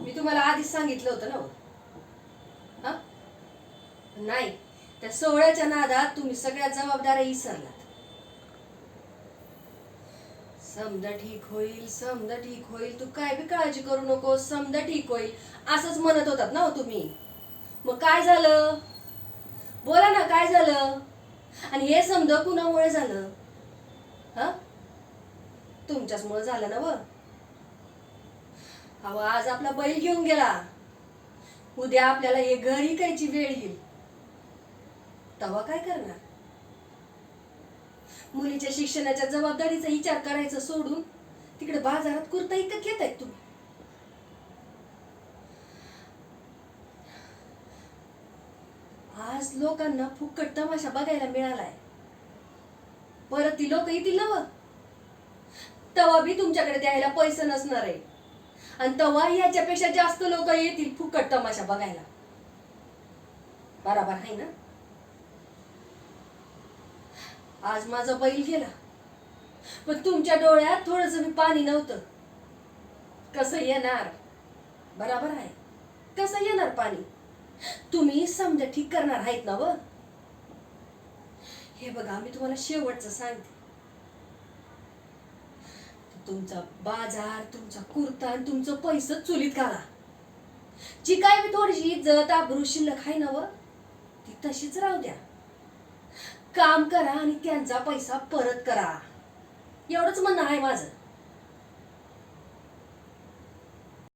मी तुम्हाला आधीच सांगितलं होतं ना हो. हा नाही, त्या सोहळ्याच्या नादात तुम्ही सगळ्या जबाबदाऱ्या विसरलात. समजा ठीक होईल, समजा ठीक होईल, तू काय बी काळजी करू नको, समजा ठीक होईल असंच म्हणत होतात ना हो तुम्ही. मग काय झालं? बोला ना, काय झालं? आणि हे समजा कुणामुळे झालं? हा तुमच्याचमुळे झालं ना व. अहो, आज आपला बैल घेऊन गेला, उद्या आपल्याला हे घर इकायची वेळ येईल, तेव्हा काय करणार? मुलीच्या शिक्षणाच्या जबाबदारीचा विचार करायचं सोडून तिकडे बाजारात कुर्ता इकत घेतायत तुम्ही. आज लोकांना फुकट तमाशा बघायला मिळालाय, परत ती लोक येतील ना व, तेव्हा बी तुमच्याकडे द्यायला पैसे नसणार आहे, आणि तेव्हा याच्यापेक्षा जास्त लोक येतील फुकट तमाशा बघायला. बरोबर आहे ना? आज माझा बैल गेला, पण तुमच्या डोळ्यात थोडस मी पाणी नव्हतं. कसं येणार? बरोबर आहे, कसं येणार पाणी? तुम्ही समजा ठीक करणार आहेत ना व. हे बघा, मी तुम्हाला शेवटचं सांगते, तुमचा बाजार, तुमचा कुर्ता आणि तुमचं पैसे चुलीत घाला. जी काय मी थोडीशी इज्जत आबरू शिल्लक आहे ना व, ती तशीच राहू द्या. काम करा आणि त्यांचा पैसा परत करा, एवढंच म्हणणं आहे माझं.